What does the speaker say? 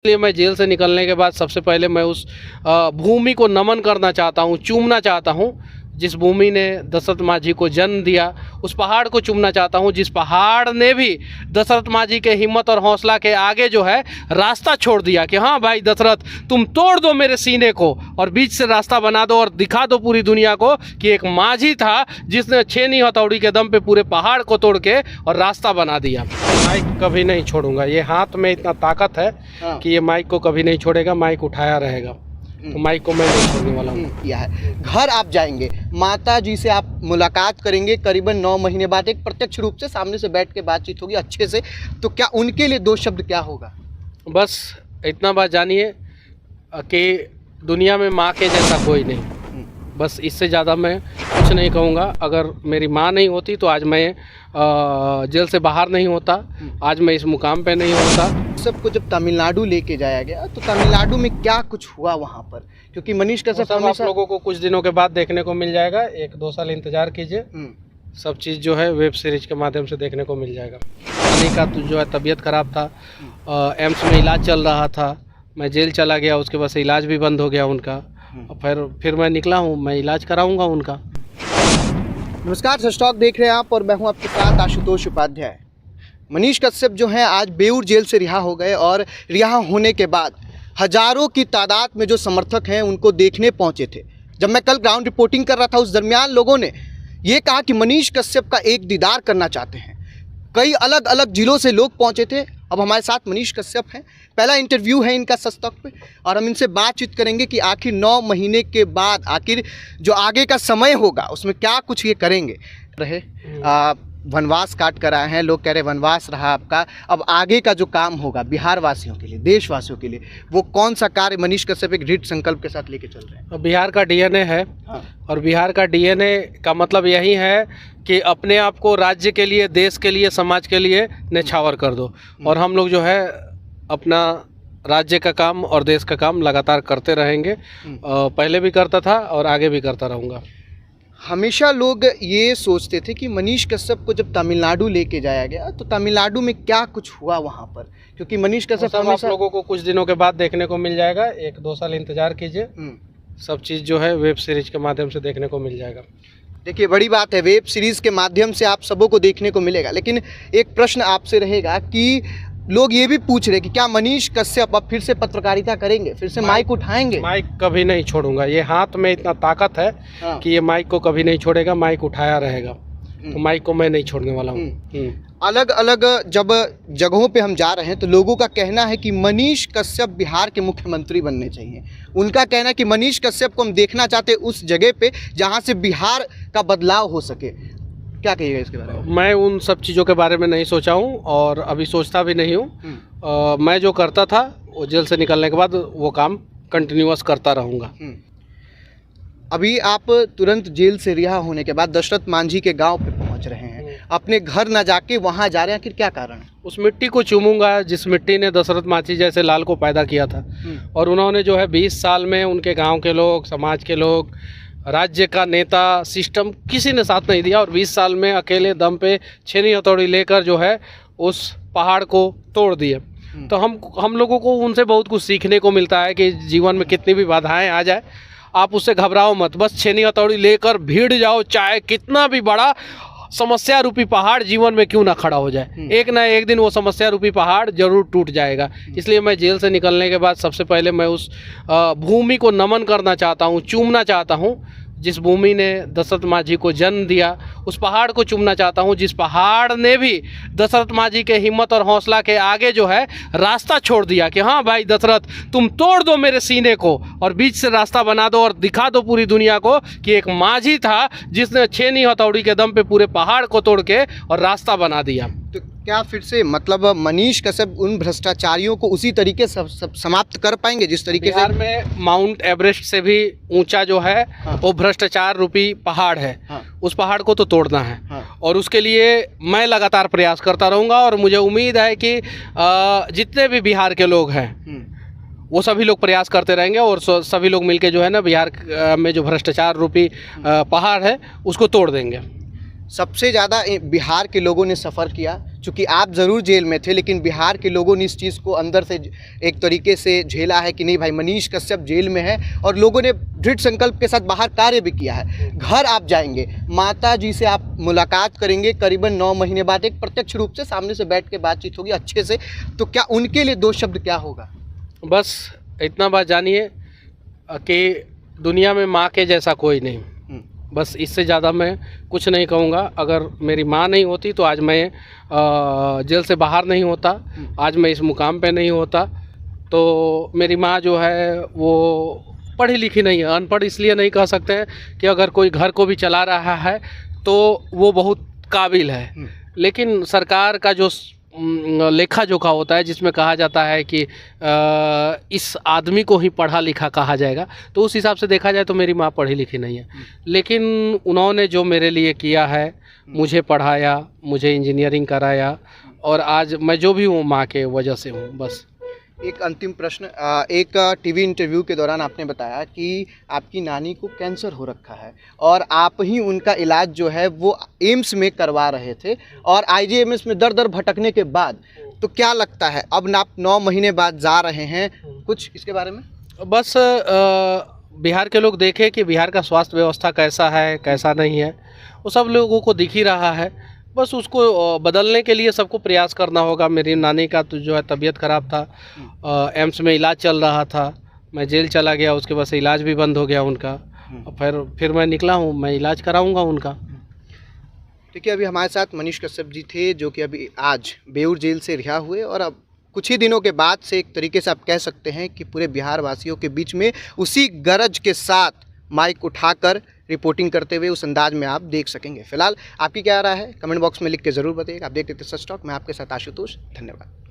इसलिए मैं जेल से निकलने के बाद सबसे पहले मैं उस भूमि को नमन करना चाहता हूँ, चूमना चाहता हूँ जिस भूमि ने दशरथ मांझी को जन्म दिया। उस पहाड़ को चूमना चाहता हूँ जिस पहाड़ ने भी दशरथ मांझी के हिम्मत और हौसला के आगे जो है रास्ता छोड़ दिया कि हाँ भाई दशरथ, तुम तोड़ दो मेरे सीने को और बीच से रास्ता बना दो और दिखा दो पूरी दुनिया को कि एक मांझी था जिसने छेनी हथौड़ी के दम पे पूरे पहाड़ को तोड़ के और रास्ता बना दिया। माइक कभी नहीं छोड़ूंगा, ये हाथ में इतना ताकत है कि ये माइक को कभी नहीं छोड़ेगा, माइक उठाया रहेगा, तो माइक को मैं नहीं छोड़ने वाला हूँ। किया है। घर आप जाएंगे, माता जी से आप मुलाकात करेंगे करीबन 9 महीने बाद, एक प्रत्यक्ष रूप से सामने से बैठ के बातचीत होगी अच्छे से, तो क्या उनके लिए 2 शब्द क्या होगा? बस इतना बात जानिए कि दुनिया में माँ के जैसा कोई नहीं, बस इससे ज़्यादा मैं कुछ नहीं कहूँगा। अगर मेरी माँ नहीं होती तो आज मैं जेल से बाहर नहीं होता, आज मैं इस मुकाम पे नहीं होता। सबको जब तमिलनाडु लेके जाया गया तो तमिलनाडु में क्या कुछ हुआ वहाँ पर? क्योंकि मनीष कश्यप आप लोगों को कुछ दिनों के बाद देखने को मिल जाएगा, 1-2 साल इंतज़ार कीजिए, सब चीज़ जो है वेब सीरीज के माध्यम से देखने को मिल जाएगा। अनी का जो है तबीयत ख़राब था, एम्स में इलाज चल रहा था, मैं जेल चला गया, उसके बाद से इलाज भी बंद हो गया उनका, फिर मैं निकला हूँ, मैं इलाज कराऊंगा उनका। नमस्कार, सस्टॉक देख रहे हैं आप और मैं हूँ आपके साथ आशुतोष उपाध्याय। मनीष कश्यप जो हैं आज बेऊर जेल से रिहा हो गए और रिहा होने के बाद हजारों की तादाद में जो समर्थक हैं उनको देखने पहुंचे थे। जब मैं कल ग्राउंड रिपोर्टिंग कर रहा था उस दरमियान लोगों ने ये कहा कि मनीष कश्यप का एक दीदार करना चाहते हैं। कई अलग अलग जिलों से लोग पहुंचे थे। अब हमारे साथ मनीष कश्यप हैं, पहला इंटरव्यू है इनका सस्टॉक पे और हम इनसे बातचीत करेंगे कि आखिर 9 महीने के बाद आखिर जो आगे का समय होगा उसमें क्या कुछ ये करेंगे। रहे वनवास काट कर आए हैं, लोग कह रहे वनवास रहा आपका, अब आगे का जो काम होगा बिहार वासियों के लिए, देशवासियों के लिए, वो कौन सा कार्य मनीष कश्यप एक दृढ़ संकल्प के साथ लेके चल रहे हैं? बिहार का डीएनए है और बिहार का डीएनए का मतलब यही है कि अपने आप को राज्य के लिए, देश के लिए, समाज के लिए न्यौछावर कर दो। और हम लोग जो है अपना राज्य का काम और देश का काम लगातार करते रहेंगे, पहले भी करता था और आगे भी करता रहूँगा। हमेशा लोग ये सोचते थे कि मनीष कश्यप को जब तमिलनाडु लेके जाया गया तो तमिलनाडु में क्या कुछ हुआ वहाँ पर, क्योंकि मनीष कश्यप आप लोगों को कुछ दिनों के बाद देखने को मिल जाएगा, 1-2 साल इंतजार कीजिए, सब चीज़ जो है वेब सीरीज के माध्यम से देखने को मिल जाएगा। देखिए बड़ी बात है, वेब सीरीज़ के माध्यम से आप सबों को देखने को मिलेगा, लेकिन एक प्रश्न आपसे रहेगा कि लोग ये भी पूछ रहे कि क्या मनीष कश्यप अब फिर से पत्रकारिता करेंगे, फिर से माइक उठाएंगे? माइक कभी नहीं छोड़ूंगा, ये हाथ में इतना ताकत है कि ये माइक को कभी नहीं छोड़ेगा, माइक उठाया रहेगा, तो माइक को मैं नहीं छोड़ने वाला हूँ। अलग अलग जब जगहों पे हम जा रहे हैं तो लोगों का कहना है कि मनीष कश्यप बिहार के मुख्यमंत्री बनने चाहिए। उनका कहना है कि मनीष कश्यप को हम देखना चाहते हैं उस जगह पे जहाँ से बिहार का बदलाव हो सके। क्या कहिएगा इसके बारे में? मैं उन सब चीज़ों के बारे में नहीं सोचा हूँ और अभी सोचता भी नहीं हूँ। मैं जो करता था वो जेल से निकलने के बाद वो काम कंटिन्यूअस करता रहूँगा। अभी आप तुरंत जेल से रिहा होने के बाद दशरथ मांझी के गांव पे पहुंच रहे हैं, अपने घर न जाके वहां जा रहे हैं, आखिर क्या कारण है? उस मिट्टी को चूमूंगा जिस मिट्टी ने दशरथ मांझी जैसे लाल को पैदा किया था, और उन्होंने जो है 20 साल में उनके गाँव के लोग, समाज के लोग, राज्य का नेता, सिस्टम किसी ने साथ नहीं दिया और 20 साल में अकेले दम पे छेनी हथौड़ी लेकर जो है उस पहाड़ को तोड़ दिए। तो हम लोगों को उनसे बहुत कुछ सीखने को मिलता है कि जीवन में कितनी भी बाधाएं आ जाए आप उससे घबराओ मत, बस छेनी हथौड़ी लेकर भीड़ जाओ, चाहे कितना भी बड़ा समस्या रूपी पहाड़ जीवन में क्यों ना खड़ा हो जाए, एक ना एक दिन वो समस्या रूपी पहाड़ जरूर टूट जाएगा। इसलिए मैं जेल से निकलने के बाद सबसे पहले मैं उस भूमि को नमन करना चाहता हूँ, चूमना चाहता हूँ जिस भूमि ने दशरथ मांझी को जन्म दिया। उस पहाड़ को चूमना चाहता हूँ जिस पहाड़ ने भी दशरथ मांझी के हिम्मत और हौसला के आगे जो है रास्ता छोड़ दिया कि हाँ भाई दशरथ, तुम तोड़ दो मेरे सीने को और बीच से रास्ता बना दो और दिखा दो पूरी दुनिया को कि एक मांझी था जिसने छेनी हथौड़ी के दम पे पूरे पहाड़ को तोड़ के और रास्ता बना दिया। तो क्या फिर से मतलब मनीष कश्यप उन भ्रष्टाचारियों को उसी तरीके से समाप्त कर पाएंगे जिस तरीके बिहार में माउंट एवरेस्ट से भी ऊंचा जो है वो भ्रष्टाचार रूपी पहाड़ है, उस पहाड़ को तो तोड़ना है और उसके लिए मैं लगातार प्रयास करता रहूँगा और मुझे उम्मीद है कि जितने भी बिहार के लोग हैं वो सभी लोग प्रयास करते रहेंगे और सभी लोग मिलके जो है ना बिहार में जो भ्रष्टाचार रूपी पहाड़ है उसको तोड़ देंगे। सबसे ज़्यादा बिहार के लोगों ने सफ़र किया चूँकि आप ज़रूर जेल में थे, लेकिन बिहार के लोगों ने इस चीज़ को अंदर से एक तरीके से झेला है कि नहीं भाई मनीष कश्यप जेल में है, और लोगों ने दृढ़ संकल्प के साथ बाहर कार्य भी किया है। घर आप जाएंगे, माता जी से आप मुलाकात करेंगे करीबन 9 महीने बाद, एक प्रत्यक्ष रूप से सामने से बैठ के बातचीत होगी अच्छे से, तो क्या उनके लिए 2 शब्द क्या होगा? बस इतना बात जानिए कि दुनिया में माँ के जैसा कोई नहीं, बस इससे ज़्यादा मैं कुछ नहीं कहूँगा। अगर मेरी माँ नहीं होती तो आज मैं जेल से बाहर नहीं होता, आज मैं इस मुकाम पे नहीं होता। तो मेरी माँ जो है वो पढ़ी लिखी नहीं है, अनपढ़ इसलिए नहीं कह सकते हैं कि अगर कोई घर को भी चला रहा है तो वो बहुत काबिल है, लेकिन सरकार का जो लेखा जोखा होता है जिसमें कहा जाता है कि इस आदमी को ही पढ़ा लिखा कहा जाएगा, तो उस हिसाब से देखा जाए तो मेरी माँ पढ़ी लिखी नहीं है, लेकिन उन्होंने जो मेरे लिए किया है, मुझे पढ़ाया, मुझे इंजीनियरिंग कराया, और आज मैं जो भी हूँ माँ के वजह से हूँ। बस एक अंतिम प्रश्न, एक टीवी इंटरव्यू के दौरान आपने बताया कि आपकी नानी को कैंसर हो रखा है और आप ही उनका इलाज जो है वो एम्स में करवा रहे थे, और आईजीएमएस में दर दर भटकने के बाद, तो क्या लगता है अब आप 9 महीने बाद जा रहे हैं, कुछ इसके बारे में? बस बिहार के लोग देखें कि बिहार का स्वास्थ्य व्यवस्था कैसा है कैसा नहीं है, वो सब लोगों को दिख ही रहा है। बस उसको बदलने के लिए सबको प्रयास करना होगा। मेरी नानी का तो जो है तबीयत ख़राब था, एम्स में इलाज चल रहा था, मैं जेल चला गया, उसके बाद से इलाज भी बंद हो गया उनका, और फिर मैं निकला हूँ, मैं इलाज कराऊंगा उनका। देखिए, अभी हमारे साथ मनीष कश्यप जी थे, जो कि अभी आज बेऊर जेल से रिहा हुए, और अब कुछ ही दिनों के बाद से एक तरीके से आप कह सकते हैं कि पूरे बिहार वासियों के बीच में उसी गरज के साथ माइक उठाकर रिपोर्टिंग करते हुए उस अंदाज में आप देख सकेंगे। फिलहाल आपकी क्या राय है, कमेंट बॉक्स में लिख के ज़रूर बताइएगा। आप देखते थे सच टॉक, मैं आपके साथ आशुतोष, धन्यवाद।